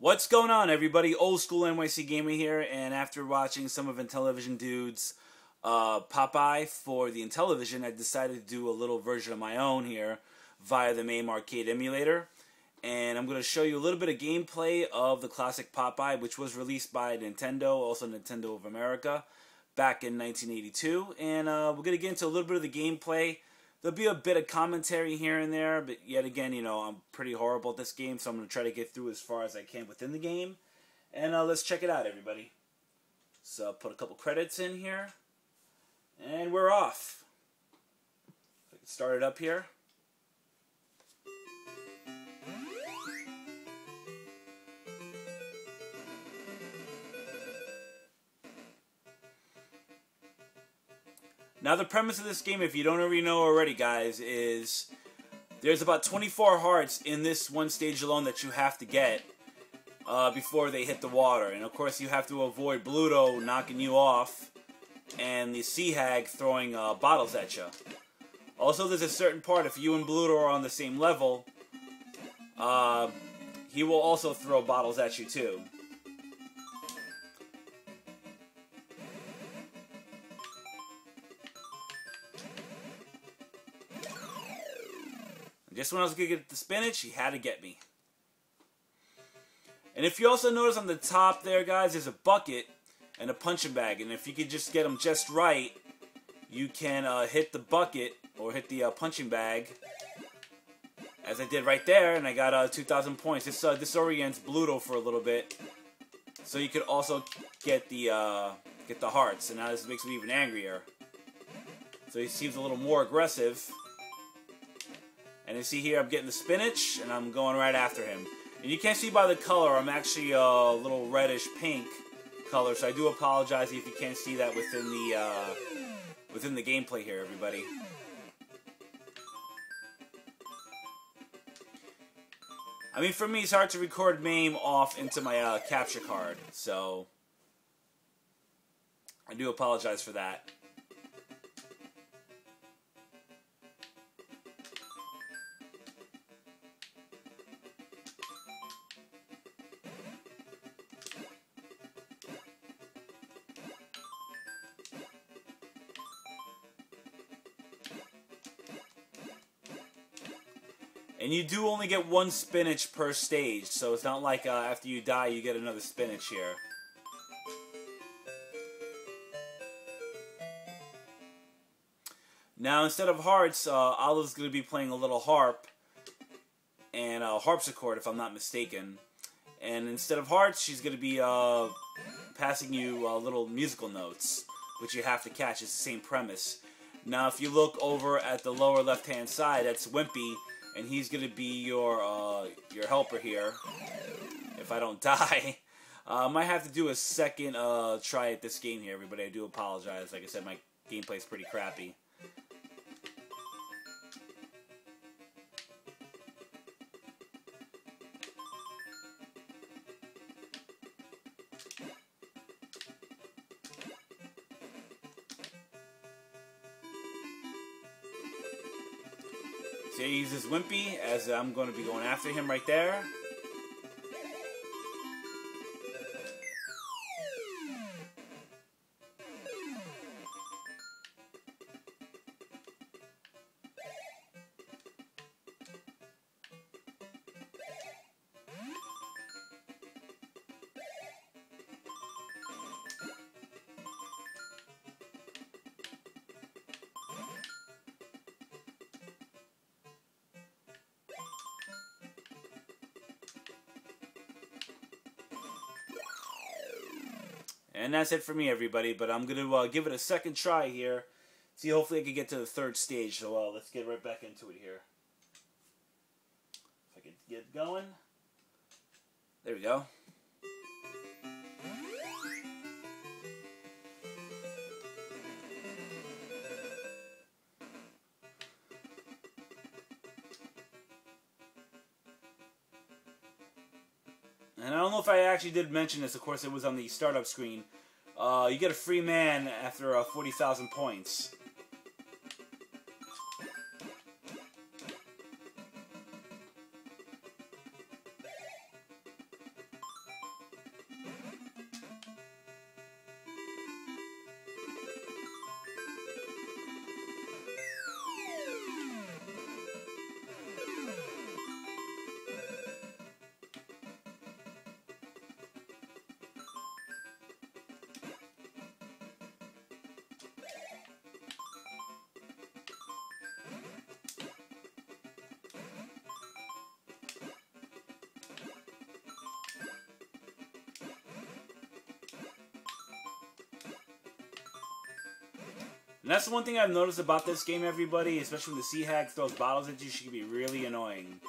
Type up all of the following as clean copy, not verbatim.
What's going on, everybody? OldSchoolNYCGamer here, and after watching some of Intellivision Dude's Popeye for the Intellivision, I decided to do a little version of my own here via the MAME arcade emulator. And I'm going to show you a little bit of gameplay of the classic Popeye, which was released by Nintendo, also Nintendo of America, back in 1982. And we're going to get into a little bit of the gameplay. There'll be a bit of commentary here and there, but yet again, you know, I'm pretty horrible at this game, so I'm going to try to get through as far as I can within the game. And let's check it out, everybody. So put a couple credits in here, and we're off. If I can start it up here. Now, the premise of this game, if you don't already know already, guys, is there's about 24 hearts in this one stage alone that you have to get before they hit the water. And, of course, you have to avoid Bluto knocking you off and the Sea Hag throwing bottles at you. Also, there's a certain part, if you and Bluto are on the same level, he will also throw bottles at you, too. Just when I was going to get the spinach, he had to get me. And if you also notice on the top there, guys, there's a bucket and a punching bag. And if you could just get them just right, you can hit the bucket or hit the punching bag, as I did right there, and I got 2,000 points. This disorients Bluto for a little bit, so you could also get the hearts. And now this makes me even angrier. So he seems a little more aggressive. And you see here, I'm getting the spinach, and I'm going right after him. And you can't see by the color, I'm actually a little reddish-pink color, so I do apologize if you can't see that within the gameplay here, everybody. I mean, for me, it's hard to record MAME off into my capture card, so I do apologize for that. And you do only get one spinach per stage, so it's not like after you die you get another spinach here. Now, instead of hearts, Olive's going to be playing a little harp and a harpsichord, if I'm not mistaken. And instead of hearts, she's going to be passing you little musical notes, which you have to catch. It's the same premise. Now, if you look over at the lower left-hand side, that's Wimpy. And he's going to be your helper here, if I don't die. Might have to do a second try at this game here, everybody. I do apologize. Like I said, my gameplay is pretty crappy. So he uses Wimpy, as I'm going to be going after him right there. And that's it for me, everybody. But I'm going to give it a second try here. See, hopefully I can get to the third stage. So let's get right back into it here. If I can get going. There we go. And I don't know if I actually did mention this. Of course, it was on the startup screen. You get a free man after 40,000 points. And that's the one thing I've noticed about this game, everybody, especially when the Sea Hag throws bottles at you, she can be really annoying.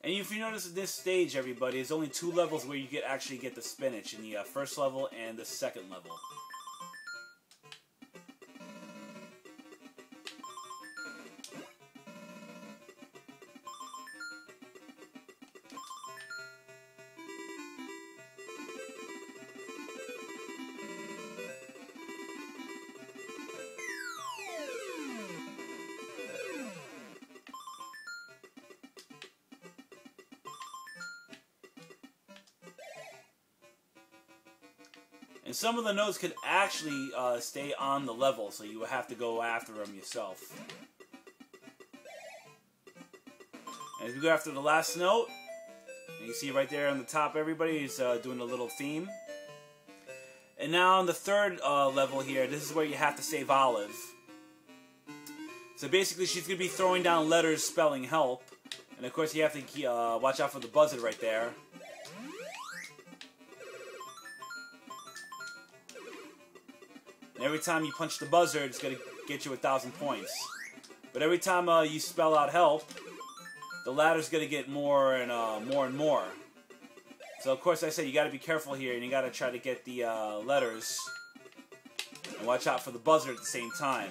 And if you notice at this stage, everybody, there's only 2 levels where you actually get the spinach, in the first level and the second level. And some of the notes could actually stay on the level, so you would have to go after them yourself. And as we go after the last note, and you see right there on the top, everybody is doing a little theme. And now on the third level here, this is where you have to save Olive. So basically, she's going to be throwing down letters spelling help. And of course, you have to watch out for the buzzard right there. And every time you punch the buzzard, it's going to get you 1,000 points. But every time you spell out help, the ladder's going to get more and more. So of course, I said you got to be careful here, and you got to try to get the letters. And watch out for the buzzard at the same time.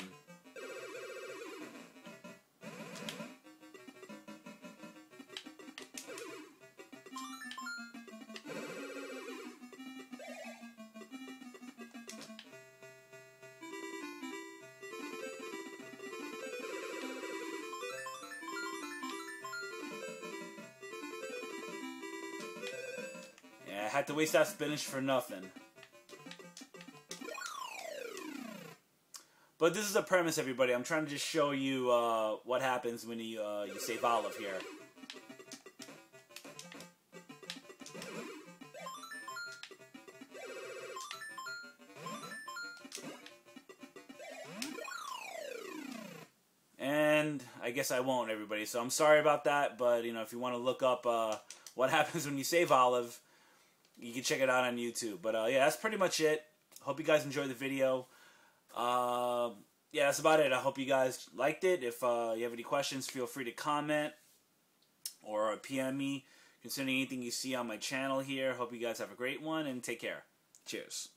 I had to waste that spinach for nothing. But this is the premise, everybody. I'm trying to just show you what happens when you save Olive here. And I guess I won't, everybody. So I'm sorry about that, but you know, if you want to look up what happens when you save Olive, you can check it out on YouTube. But yeah, that's pretty much it. Hope you guys enjoyed the video. Yeah, that's about it. I hope you guys liked it. If you have any questions, feel free to comment or PM me concerning anything you see on my channel here. Hope you guys have a great one, and take care. Cheers.